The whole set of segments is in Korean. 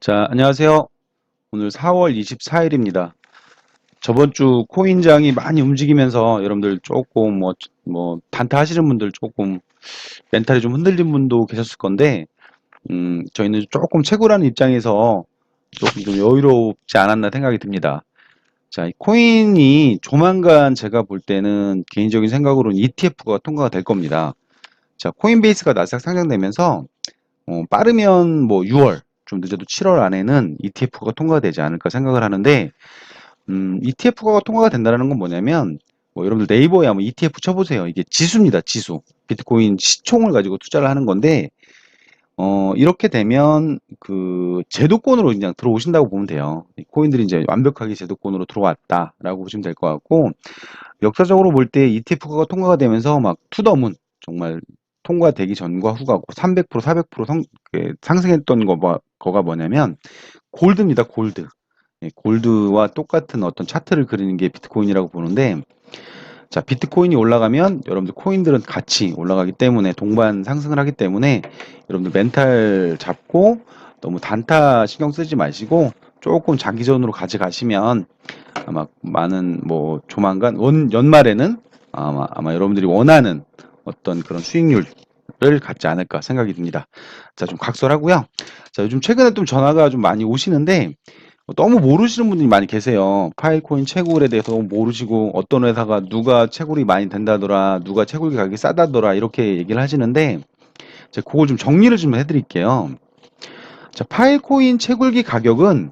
자, 안녕하세요. 오늘 4월 24일입니다. 저번 주 코인장이 많이 움직이면서 여러분들 조금 단타 하시는 분들 조금 멘탈이 좀 흔들린 분도 계셨을 건데, 저희는 조금 채굴하는 입장에서 조금 좀 여유롭지 않았나 생각이 듭니다. 자, 이 코인이 조만간 제가 볼 때는 개인적인 생각으로는 ETF가 통과가 될 겁니다. 자, 코인베이스가 나스닥 상장되면서 빠르면 뭐 6월, 좀 늦어도 7월 안에는 ETF가 통과되지 않을까 생각을 하는데, ETF가 통과가 된다는 건 뭐냐면, 뭐 여러분들 네이버에 한번 ETF 쳐보세요. 이게 지수입니다, 지수. 비트코인 시총을 가지고 투자를 하는 건데, 이렇게 되면 그 제도권으로 그냥 들어오신다고 보면 돼요. 이 코인들이 이제 완벽하게 제도권으로 들어왔다라고 보시면 될 것 같고, 역사적으로 볼 때 ETF가 통과가 되면서 막 투더문 정말 통과되기 전과 후가 300%, 400% 상승했던 거가 뭐냐면 골드입니다. 골드. 예, 골드와 똑같은 어떤 차트를 그리는 게 비트코인이라고 보는데, 자, 비트코인이 올라가면 여러분들 코인들은 같이 올라가기 때문에 동반 상승을 하기 때문에 여러분들 멘탈 잡고 너무 단타 신경 쓰지 마시고 조금 장기전으로 가져가시면 아마 많은 뭐 조만간 연말에는 아마 여러분들이 원하는 어떤 그런 수익률을 갖지 않을까 생각이 듭니다. 자, 좀 각설하고요. 자, 요즘 최근에 좀 전화가 좀 많이 오시는데 너무 모르시는 분들이 많이 계세요. 파일코인 채굴에 대해서 너무 모르시고 어떤 회사가 누가 채굴이 많이 된다더라, 누가 채굴 가격이 싸다더라 이렇게 얘기를 하시는데 제가 그걸 좀 정리를 좀 해드릴게요. 자, 파일코인 채굴기 가격은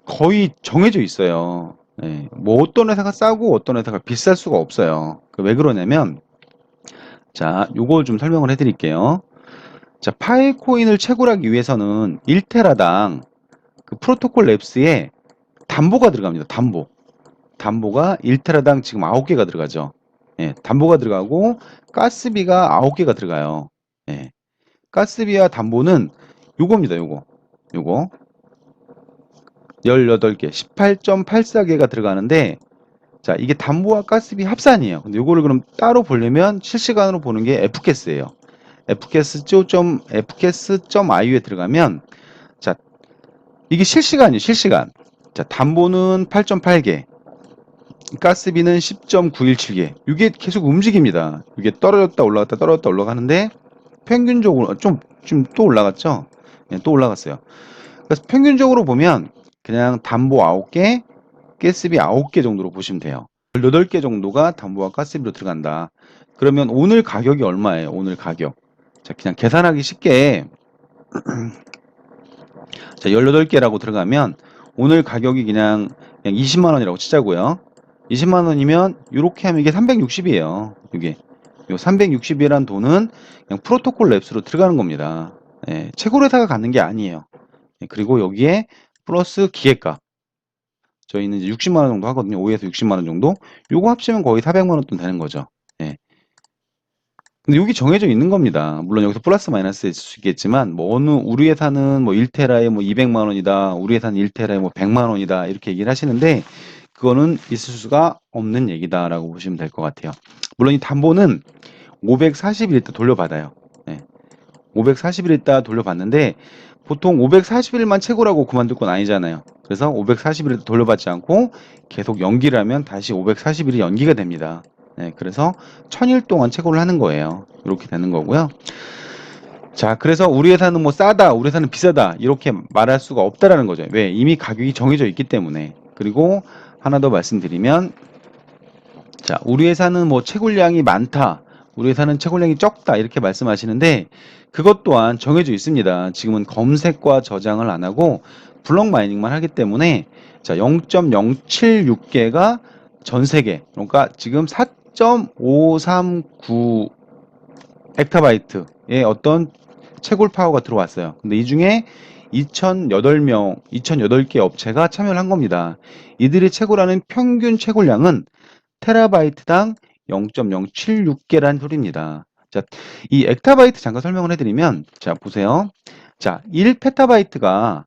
거의 정해져 있어요. 예, 뭐 어떤 회사가 싸고 어떤 회사가 비쌀 수가 없어요. 왜 그러냐면, 자, 요걸 좀 설명을 해드릴게요. 자, 파일코인을 채굴하기 위해서는 1테라당 그 프로토콜 랩스에 담보가 들어갑니다. 담보가 1테라당 지금 9개가 들어가죠. 예, 담보가 들어가고 가스비가 9개가 들어가요. 예, 가스비와 담보는 요겁니다. 요거 18개, 18.84개가 들어가는데, 자, 이게 담보와 가스비 합산이에요. 근데 요거를 그럼 따로 보려면 실시간으로 보는 게 fgas예요. fgas.iu에 들어가면, 자, 이게 실시간이에요. 실시간. 자, 담보는 8.8개, 가스비는 10.917개. 이게 계속 움직입니다. 이게 떨어졌다 올라갔다 떨어졌다 올라가는데 평균적으로 좀 또 올라갔죠? 네, 또 올라갔어요. 그래서 평균적으로 보면 그냥 담보 9개, 가스비 9개 정도로 보시면 돼요. 18개 정도가 담보와 가스비로 들어간다. 그러면 오늘 가격이 얼마예요? 오늘 가격. 자, 그냥 계산하기 쉽게, 자, 18개라고 들어가면 오늘 가격이 그냥 20만 원이라고 치자고요. 20만 원이면 이렇게 하면 이게 360이에요. 이게 요 360이란 돈은 그냥 프로토콜 랩스로 들어가는 겁니다. 예, 채굴회사가 갖는 게 아니에요. 예, 그리고 여기에 플러스 기획가. 저희는 이제 60만 원 정도 하거든요. 5에서 60만 원 정도. 요거 합치면 거의 400만 원 돈 되는 거죠. 예. 근데 여기 정해져 있는 겁니다. 물론 여기서 플러스 마이너스 있을 수 있겠지만 뭐 어느 우리 회사는 뭐 1테라에 뭐 200만 원이다. 우리 회사는 1테라에 뭐 100만 원이다. 이렇게 얘기를 하시는데 그거는 있을 수가 없는 얘기다라고 보시면 될 것 같아요. 물론 이 담보는 540일 있다 돌려받아요. 예. 540일 있다 돌려받는데 보통 540일만 채굴하고 그만둘 건 아니잖아요. 그래서 540일 돌려받지 않고 계속 연기를 하면 다시 540일이 연기가 됩니다. 네, 그래서 1000일 동안 채굴을 하는 거예요. 이렇게 되는 거고요. 자, 그래서 우리 회사는 뭐 싸다, 우리 회사는 비싸다 이렇게 말할 수가 없다라는 거죠. 왜? 이미 가격이 정해져 있기 때문에. 그리고 하나 더 말씀드리면, 자, 우리 회사는 뭐 채굴량이 많다, 우리 회사는 채굴량이 적다 이렇게 말씀하시는데 그것 또한 정해져 있습니다. 지금은 검색과 저장을 안 하고 블록 마이닝만 하기 때문에, 자, 0.076개가 전 세계, 그러니까 지금 4.539 엑타바이트의 어떤 채굴 파워가 들어왔어요. 근데 이 중에 2008개 업체가 참여를 한 겁니다. 이들이 채굴하는 평균 채굴량은 테라바이트당 0.076개란 소리입니다. 자, 이 엑타바이트 잠깐 설명을 해드리면, 자, 보세요. 자, 1페타바이트가,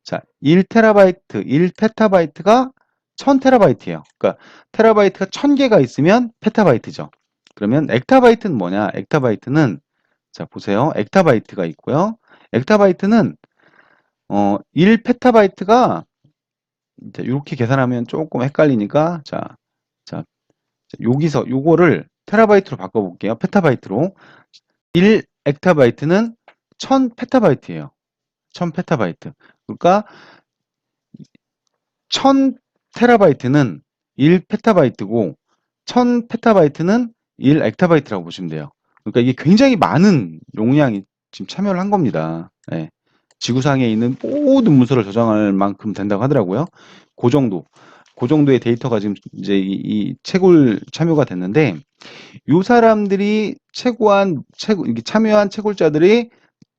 자, 1테라바이트, 1페타바이트가 1000테라바이트예요. 그러니까 테라바이트가 1000개가 있으면 페타바이트죠. 그러면 엑타바이트는 뭐냐? 엑타바이트는, 자, 보세요. 엑타바이트가 있고요. 엑타바이트는 1페타바이트가 이렇게 계산하면 조금 헷갈리니까 자, 여기서 요거를 테라바이트로 바꿔볼게요. 페타바이트로. 1엑타바이트는 1000페타바이트예요. 1000페타바이트. 그러니까 1000테라바이트는 1페타바이트고 1000페타바이트는 1엑타바이트라고 보시면 돼요. 그러니까 이게 굉장히 많은 용량이 지금 참여를 한 겁니다. 예. 지구상에 있는 모든 문서를 저장할 만큼 된다고 하더라고요. 그 정도. 그 정도의 데이터가 지금 이제 이 채굴 참여가 됐는데 요 사람들이 이게 참여한 채굴자들이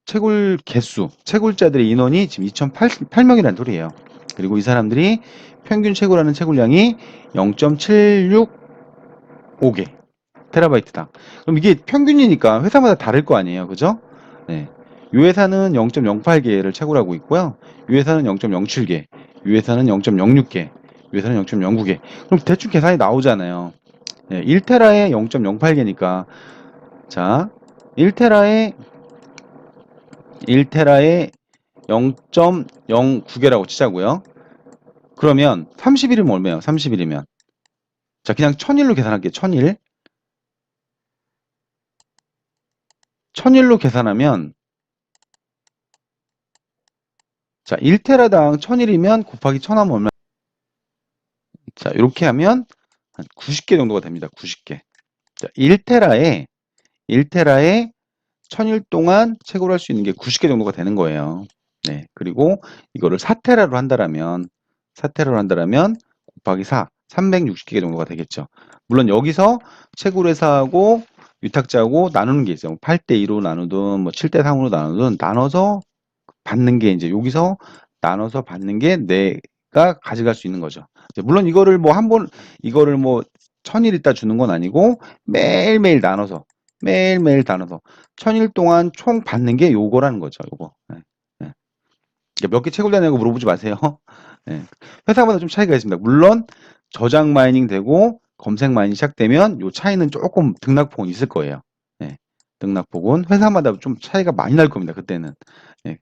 채굴 개수, 채굴자들의 인원이 지금 2008명이라는 소리예요. 그리고 이 사람들이 평균 채굴하는 채굴량이 0.765개 테라바이트당. 그럼 이게 평균이니까 회사마다 다를 거 아니에요, 그죠? 네. 이 회사는 0.08개를 채굴하고 있고요. 이 회사는 0.07개, 이 회사는 0.06개, 이 회사는 0.09개. 그럼 대충 계산이 나오잖아요. 네, 1테라에 0.08개니까 자, 1테라에 0.09개라고 치자고요. 그러면 30일이면 얼마예요? 30일이면. 자, 그냥 1000일로 계산할게요. 1000일. 1000일로 계산하면 자, 1테라당 1000일이면 곱하기 1000 하면 얼마? 자, 이렇게 하면 한 90개 정도가 됩니다. 90개. 자, 1테라에 1000일 동안 채굴할 수 있는 게 90개 정도가 되는 거예요. 네. 그리고 이거를 4테라로 한다라면 곱하기 4, 360개 정도가 되겠죠. 물론 여기서 채굴회사하고 위탁자하고 나누는 게 있어요. 8대 2로 나누든 뭐 7대 3으로 나누든 나눠서 받는 게 이제 여기서 나눠서 받는 게 내가 가져갈 수 있는 거죠. 물론 이거를 뭐 한 번 이거를 뭐 1000일 있다 주는 건 아니고 매일매일 나눠서 1000일 동안 총 받는 게 요거라는 거죠. 요거. 네. 네. 몇 개 채굴되냐고 물어보지 마세요. 네. 회사마다 좀 차이가 있습니다. 물론 저장 마이닝 되고 검색 마이닝 시작되면 요 차이는 조금 등락폭은 있을 거예요. 네. 등락폭은 회사마다 좀 차이가 많이 날 겁니다. 그때는. 네.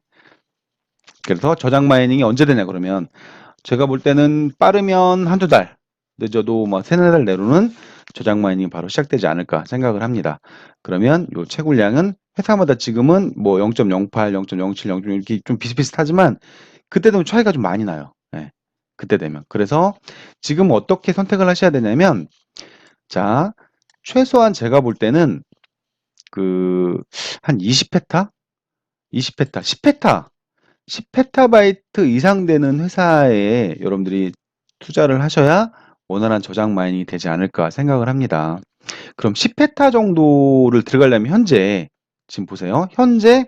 그래서 저장 마이닝이 언제 되냐 그러면 제가 볼 때는 빠르면 한두 달, 늦어도 뭐 세네 달 내로는 저장 마이닝이 바로 시작되지 않을까 생각을 합니다. 그러면 요 채굴량은 회사마다 지금은 뭐 0.08, 0.07, 0. 이렇게 좀 비슷비슷하지만 그때 되면 차이가 좀 많이 나요. 예. 그때 되면. 그래서 지금 어떻게 선택을 하셔야 되냐면 자, 최소한 제가 볼 때는 그 한 20페타, 20페타, 10페타 10페타바이트 이상 되는 회사에 여러분들이 투자를 하셔야 원활한 저장 마이닝이 되지 않을까 생각을 합니다. 그럼 10페타 정도를 들어가려면 현재 지금 보세요. 현재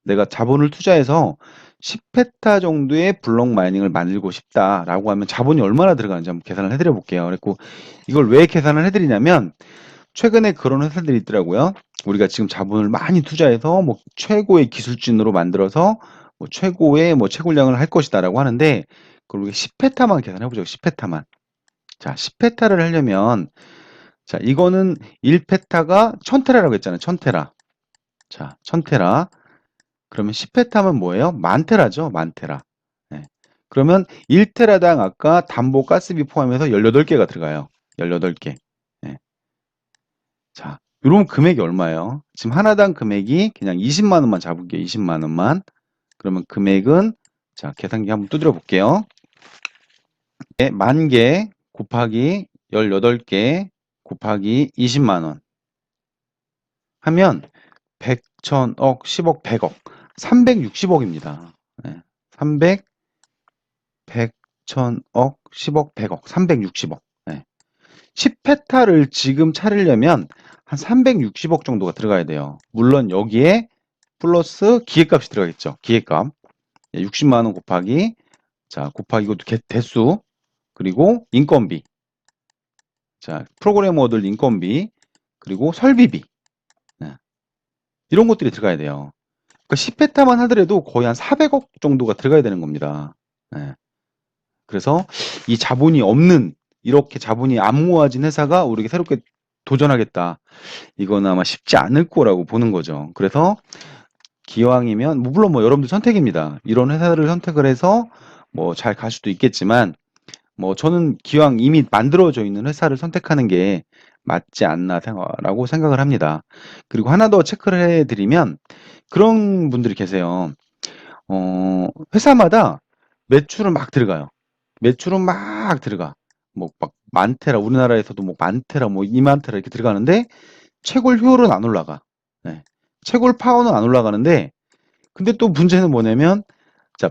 내가 자본을 투자해서 10페타 정도의 블록 마이닝을 만들고 싶다라고 하면 자본이 얼마나 들어가는지 한번 계산을 해드려 볼게요. 그리고 이걸 왜 계산을 해드리냐면 최근에 그런 회사들이 있더라고요. 우리가 지금 자본을 많이 투자해서 뭐 최고의 기술진으로 만들어서 뭐 최고의 뭐 채굴량을 할 것이다라고 하는데 그걸 우리가 10페타만 계산해 보죠. 10페타만. 자, 10페타를 하려면 자, 이거는 1페타가 1000테라라고 했잖아요. 1000테라. 자, 1000테라. 그러면 10페타면 뭐예요? 만테라죠. 만테라. 네. 그러면 1테라당 아까 담보 가스비 포함해서 18개가 들어가요. 18개. 네. 자, 요런 금액이 얼마예요? 지금 하나당 금액이 그냥 20만 원만 잡을게요. 20만 원만. 그러면 금액은 자, 계산기 한번 두드려 볼게요. 네, 10,000개 곱하기 18개 곱하기 20만 원 하면 100, 1000억, 10억, 100억 360억입니다. 네, 300, 100, 1000억, 10억, 100억 360억. 네. 10페타를 지금 차리려면 한 360억 정도가 들어가야 돼요. 물론 여기에 플러스 기획값이 들어가겠죠. 기획값. 60만 원 곱하기 자, 곱하기 이것도 대수 그리고 인건비. 자, 프로그래머들 인건비 그리고 설비비. 네. 이런 것들이 들어가야 돼요. 그러니까 10페타만 하더라도 거의 한 400억 정도가 들어가야 되는 겁니다. 네. 그래서 이 자본이 없는 이렇게 자본이 안 모아진 회사가 우리가 새롭게 도전하겠다. 이건 아마 쉽지 않을 거라고 보는 거죠. 그래서 기왕이면 뭐 물론 뭐 여러분들 선택입니다. 이런 회사를 선택을 해서 뭐 잘 갈 수도 있겠지만 뭐 저는 기왕 이미 만들어져 있는 회사를 선택하는 게 맞지 않나 라고 생각을 합니다. 그리고 하나 더 체크를 해드리면 그런 분들이 계세요. 회사마다 매출은 막 들어가요. 매출은 막 들어가. 뭐 막 만테라 우리나라에서도 뭐 만테라 뭐 2만 테라 이렇게 들어가는데 채굴 효율은 안 올라가. 네. 채굴 파워는 안 올라가는데 근데 또 문제는 뭐냐면 자,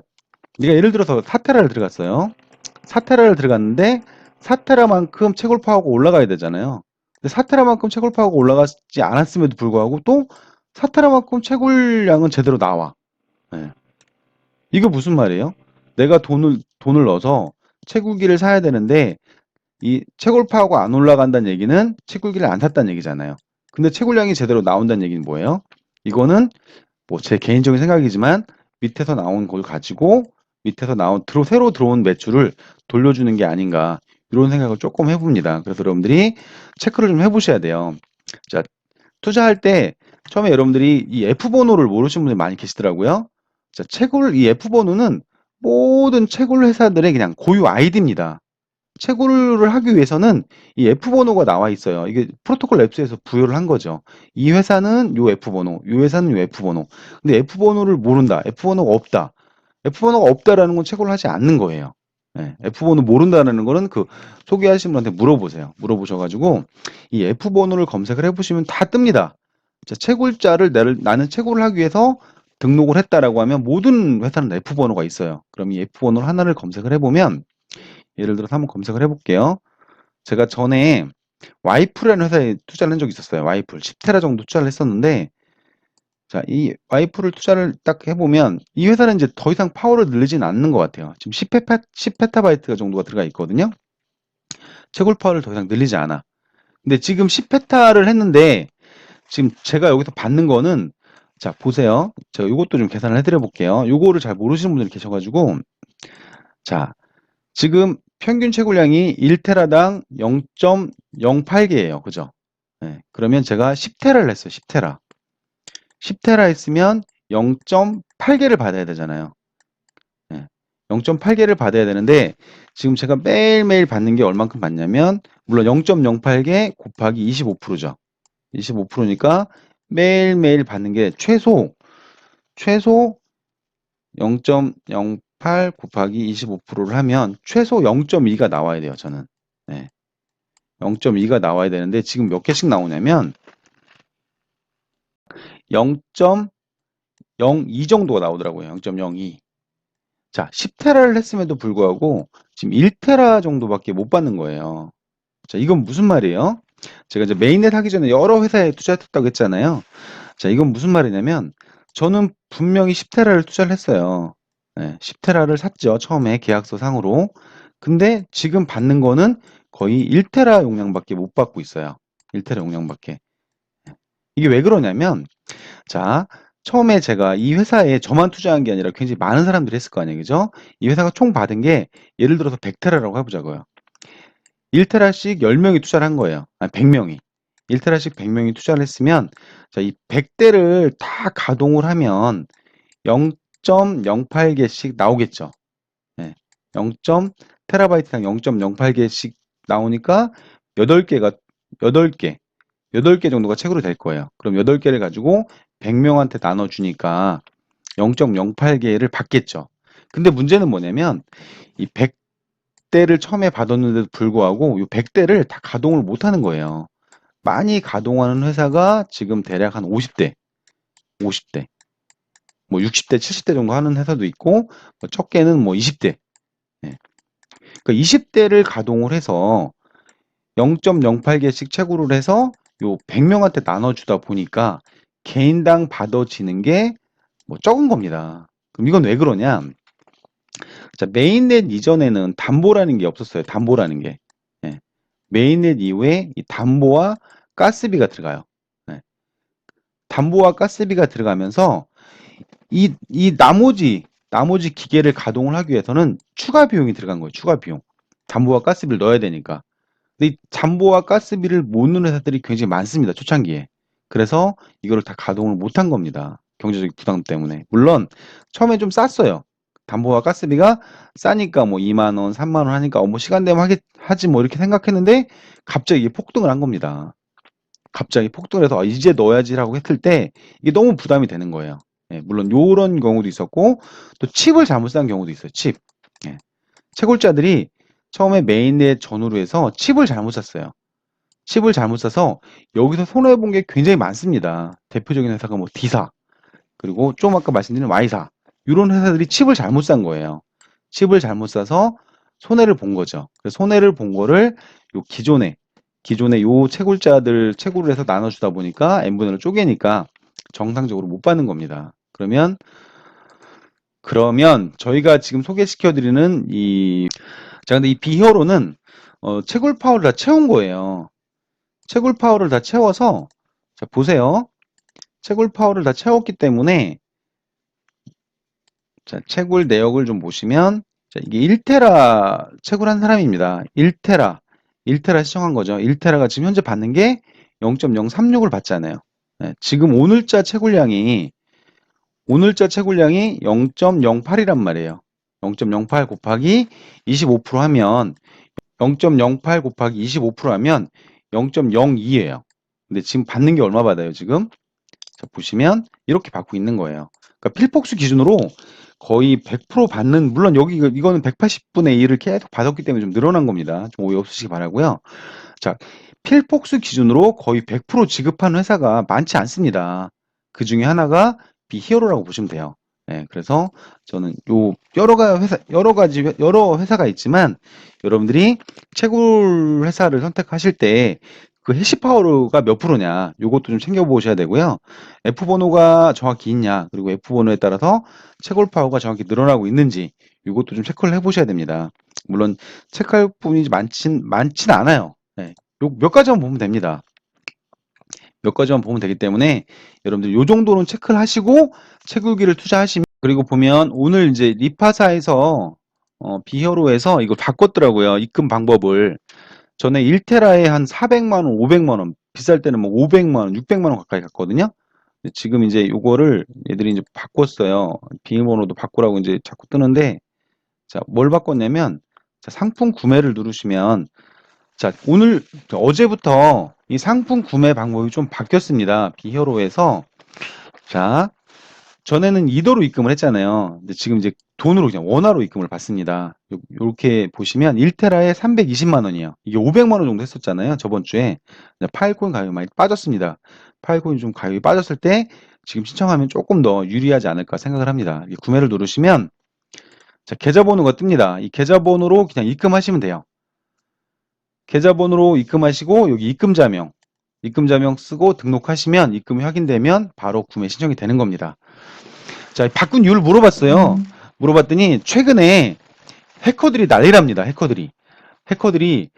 네가 예를 들어서 4테라를 들어갔어요. 4테라를 들어갔는데 4테라만큼 채굴 파워가 올라가야 되잖아요. 근데 4테라만큼 채굴 파워가 올라가지 않았음에도 불구하고 또 4테라만큼 채굴량은 제대로 나와. 네. 이거 무슨 말이에요? 내가 돈을 넣어서 채굴기를 사야 되는데 이 채굴 파워가 안 올라간다는 얘기는 채굴기를 안 샀다는 얘기잖아요. 근데 채굴량이 제대로 나온다는 얘기는 뭐예요? 이거는 뭐 제 개인적인 생각이지만 밑에서 나온 걸 가지고 밑에서 새로 들어온 매출을 돌려주는 게 아닌가 이런 생각을 조금 해봅니다. 그래서 여러분들이 체크를 좀 해보셔야 돼요. 자, 투자할 때 처음에 여러분들이 이 F번호를 모르시는 분들이 많이 계시더라고요. 자, 이 F번호는 모든 채굴 회사들의 그냥 고유 아이디입니다. 채굴을 하기 위해서는 이 F번호가 나와 있어요. 이게 프로토콜 랩스에서 부여를 한 거죠. 이 회사는 요 F번호, 이 회사는 요 F번호. 근데 F번호를 모른다. F번호가 없다. F번호가 없다라는 건 채굴을 하지 않는 거예요. 네, F번호 모른다라는 거는 그 소개하신 분한테 물어보세요. 물어보셔가지고 이 F번호를 검색을 해보시면 다 뜹니다. 자, 채굴자를 나는 채굴을 하기 위해서 등록을 했다라고 하면 모든 회사는 F번호가 있어요. 그럼 이 F번호 하나를 검색을 해보면 예를 들어서 한번 검색을 해볼게요. 제가 전에 와이프라는 회사에 투자를 한 적이 있었어요. 와이프 10테라 정도 투자를 했었는데 자, 이 와이프를 투자를 딱 해보면 이 회사는 이제 더 이상 파워를 늘리지는 않는 것 같아요. 지금 10페타바이트 정도가 들어가 있거든요. 채굴 파워를 더 이상 늘리지 않아. 근데 지금 10페타를 했는데 지금 제가 여기서 받는 거는 자, 보세요. 제가 이것도 좀 계산을 해드려 볼게요. 요거를 잘 모르시는 분들이 계셔가지고 자, 지금 평균 채굴량이 1테라당 0.08개예요. 그죠? 네, 그러면 제가 10테라를 했어요. 10테라. 10테라 했으면 0.8개를 받아야 되잖아요. 네, 0.8개를 받아야 되는데 지금 제가 매일매일 받는 게 얼만큼 받냐면 물론 0.08개 곱하기 25%죠. 25%니까 매일매일 받는 게 최소 0.08 곱하기 25%를 하면 최소 0.2가 나와야 돼요, 저는. 네. 0.2가 나와야 되는데 지금 몇 개씩 나오냐면 0.02 정도가 나오더라고요. 0.02. 자, 10테라를 했음에도 불구하고 지금 1테라 정도밖에 못 받는 거예요. 자, 이건 무슨 말이에요? 제가 이제 메인넷 하기 전에 여러 회사에 투자했다고 했잖아요. 자, 이건 무슨 말이냐면 저는 분명히 10테라를 투자를 했어요. 네, 10테라를 샀죠. 처음에 계약서 상으로. 근데 지금 받는 거는 거의 1테라 용량밖에 못 받고 있어요. 1테라 용량밖에. 이게 왜 그러냐면 자, 처음에 제가 이 회사에 저만 투자한 게 아니라 굉장히 많은 사람들이 했을 거 아니에요. 그죠? 이 회사가 총 받은 게 예를 들어서 100테라라고 해보자고요. 1테라씩 10명이 투자를 한 거예요. 아니, 100명이. 1테라씩 100명이 투자를 했으면 자, 이 100대를 다 가동을 하면 0.08개씩 나오겠죠. 네. 0테라바이트당 0.08개씩 나오니까 8개가 8개 8개 정도가 책으로 될 거예요. 그럼 8개를 가지고 100명한테 나눠주니까 0.08개를 받겠죠. 근데 문제는 뭐냐면 이 100대를 처음에 받았는데도 불구하고 이 100대를 다 가동을 못 하는 거예요. 많이 가동하는 회사가 지금 대략 한 50대, 50대, 뭐 60대, 70대 정도 하는 회사도 있고 뭐 적게는 뭐 20대. 예. 그러니까 20대를 가동을 해서 0.08개씩 채굴을 해서 요 100명한테 나눠주다 보니까 개인당 받아지는 게 뭐 적은 겁니다. 그럼 이건 왜 그러냐? 자, 메인넷 이전에는 담보라는 게 없었어요. 담보라는 게. 예. 메인넷 이후에 이 담보와 가스비가 들어가요. 예. 담보와 가스비가 들어가면서 이 나머지 기계를 가동을 하기 위해서는 추가 비용이 들어간 거예요. 추가 비용. 담보와 가스비를 넣어야 되니까. 근데 이 담보와 가스비를 못 넣는 회사들이 굉장히 많습니다. 초창기에. 그래서 이거를 다 가동을 못한 겁니다. 경제적 부담 때문에. 물론 처음에 좀 쌌어요. 담보와 가스비가 싸니까 뭐 2만 원, 3만 원 하니까 뭐 시간 되면 하지 뭐 이렇게 생각했는데 갑자기 이게 폭등을 한 겁니다. 갑자기 폭등을 해서 이제 넣어야지라고 했을 때 이게 너무 부담이 되는 거예요. 예, 물론 요런 경우도 있었고 또 칩을 잘못 산 경우도 있어요. 칩. 예. 채굴자들이 처음에 메인넷 전후로 해서 칩을 잘못 샀어요. 칩을 잘못 사서 여기서 손해 본 게 굉장히 많습니다. 대표적인 회사가 뭐 D사, 그리고 좀 아까 말씀드린 Y사, 이런 회사들이 칩을 잘못 산 거예요. 칩을 잘못 사서 손해를 본 거죠. 그래서 손해를 본 거를 요 기존에 요 채굴자들 채굴을 해서 나눠주다 보니까 N분을 쪼개니까 정상적으로 못 받는 겁니다. 그러면 저희가 지금 소개시켜 드리는 자, 근데 이 비히어로는 채굴 파워를 다 채운 거예요. 채굴 파워를 다 채워서, 자, 보세요. 채굴 파워를 다 채웠기 때문에, 자, 채굴 내역을 좀 보시면, 자, 이게 1테라 채굴한 사람입니다. 1테라 시청한 거죠. 1테라가 지금 현재 받는 게 0.036을 받잖아요. 네, 지금 오늘자 채굴량이 0.08이란 말이에요. 0.08 곱하기 25% 하면 0.08 곱하기 25% 하면 0.02예요. 근데 지금 받는 게 얼마 받아요, 지금? 자, 보시면 이렇게 받고 있는 거예요. 그러니까 필폭스 기준으로 거의 100% 받는, 물론 여기 이거는 180분의 1을 계속 받았기 때문에 좀 늘어난 겁니다. 좀 오해 없으시기 바라고요. 자, 필폭스 기준으로 거의 100% 지급하는 회사가 많지 않습니다. 그 중에 하나가 비히어로라고 보시면 돼요. 예, 그래서 저는 요 여러 회사가 있지만 여러분들이 채굴 회사를 선택하실 때 그 해시파워가 몇 프로냐 요것도 좀 챙겨보셔야 되고요. F번호가 정확히 있냐, 그리고 F번호에 따라서 채굴 파워가 정확히 늘어나고 있는지 요것도 좀 체크를 해보셔야 됩니다. 물론 체크할 부분이 많진 않아요. 예, 요 몇 가지만 보면 됩니다. 몇 가지만 보면 되기 때문에 여러분들 요 정도는 체크를 하시고 채굴기를 투자하시면, 그리고 보면 오늘 이제 리파사에서 비히어로에서 이걸 바꿨더라고요. 입금 방법을. 전에 1테라에 한 400만 원, 500만 원, 비쌀 때는 뭐 500만 원, 600만 원 가까이 갔거든요. 근데 지금 이제 요거를 얘들이 이제 바꿨어요. 비밀번호도 바꾸라고 이제 자꾸 뜨는데, 자, 뭘 바꿨냐면, 자, 상품 구매를 누르시면, 자, 어제부터 이 상품 구매 방법이 좀 바뀌었습니다. 비히어로에서. 자, 전에는 이더로 입금을 했잖아요. 근데 지금 이제 돈으로 그냥 원화로 입금을 받습니다. 요렇게 보시면 1테라에 320만 원이에요. 이게 500만 원 정도 했었잖아요. 저번 주에. 파일코인 가격이 많이 빠졌습니다. 파일코인 좀 가격이 빠졌을 때 지금 신청하면 조금 더 유리하지 않을까 생각을 합니다. 구매를 누르시면, 자, 계좌번호가 뜹니다. 이 계좌번호로 그냥 입금하시면 돼요. 계좌번호로 입금하시고 여기 입금자명 쓰고 등록하시면 입금이 확인되면 바로 구매 신청이 되는 겁니다. 자, 바꾼 이유를 물어봤어요. 물어봤더니 최근에 해커들이 난리랍니다. 해커들이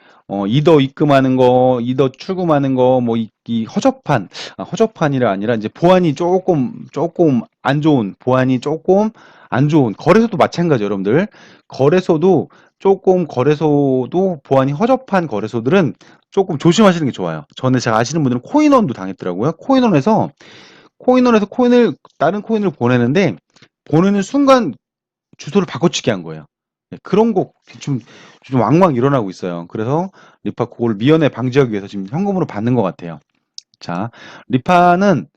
이더 입금하는 거, 이더 출금하는 거, 뭐 이 허접한이라 아니라 이제 보안이 조금 안 좋은, 보안이 조금 안 좋은 거래소도 마찬가지. 여러분들 거래소도 보안이 허접한 거래소들은 조금 조심하시는 게 좋아요. 전에 제가 아시는 분들은 코인원도 당했더라고요. 코인원에서 다른 코인을 보내는데 보내는 순간 주소를 바꿔치기 한 거예요. 네, 그런 거 좀 왕왕 일어나고 있어요. 그래서 리파 그걸 미연에 방지하기 위해서 지금 현금으로 받는 것 같아요. 자, 리파는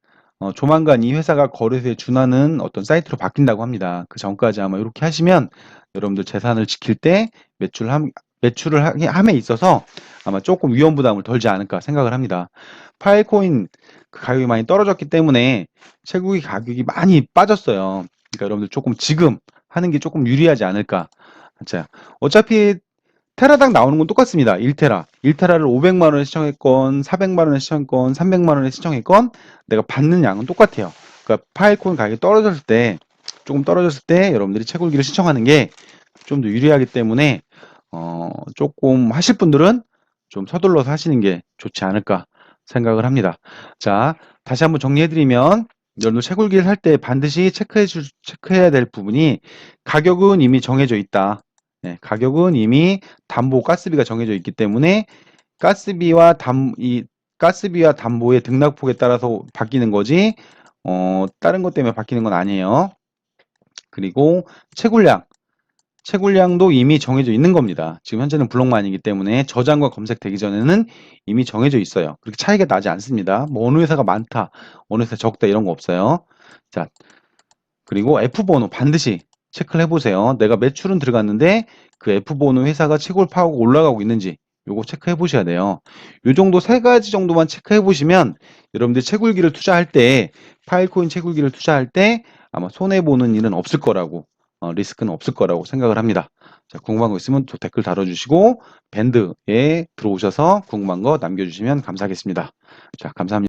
조만간 이 회사가 거래소에 준하는 어떤 사이트로 바뀐다고 합니다. 그 전까지 아마 이렇게 하시면 여러분들 재산을 지킬 때 매출을 함에 있어서 아마 조금 위험 부담을 덜지 않을까 생각을 합니다. 파일코인 그 가격이 많이 떨어졌기 때문에 채굴기 가격이 많이 빠졌어요. 그러니까 여러분들 조금 지금 하는 게 조금 유리하지 않을까. 자, 어차피 테라당 나오는 건 똑같습니다. 1테라를 500만 원에 시청했건 400만 원에 시청했건 300만 원에 시청했건 내가 받는 양은 똑같아요. 그러니까 파일코인 가격이 조금 떨어졌을 때 여러분들이 채굴기를 시청하는 게 좀 더 유리하기 때문에 조금 하실 분들은 좀 서둘러서 하시는 게 좋지 않을까 생각을 합니다. 자, 다시 한번 정리해드리면 여러분 채굴기를 살 때 반드시 체크해야 될 부분이 가격은 이미 정해져 있다. 네, 가격은 이미 담보 가스비가 정해져 있기 때문에 가스비와 담보의 등락폭에 따라서 바뀌는 거지 다른 것 때문에 바뀌는 건 아니에요. 그리고 채굴량. 채굴량도 이미 정해져 있는 겁니다. 지금 현재는 블록만이기 때문에 저장과 검색되기 전에는 이미 정해져 있어요. 그렇게 차이가 나지 않습니다. 뭐 어느 회사가 많다, 어느 회사 적다 이런 거 없어요. 자, 그리고 F번호 반드시 체크를 해보세요. 내가 매출은 들어갔는데 그 F번호 회사가 채굴 파고가 올라가고 있는지 요거 체크해 보셔야 돼요. 요 정도 세 가지 정도만 체크해 보시면 여러분들 채굴기를 투자할 때, 파일코인 채굴기를 투자할 때 아마 손해보는 일은 없을 거라고, 리스크는 없을 거라고 생각을 합니다. 자, 궁금한 거 있으면 또 댓글 달아주시고 밴드에 들어오셔서 궁금한 거 남겨주시면 감사하겠습니다. 자, 감사합니다.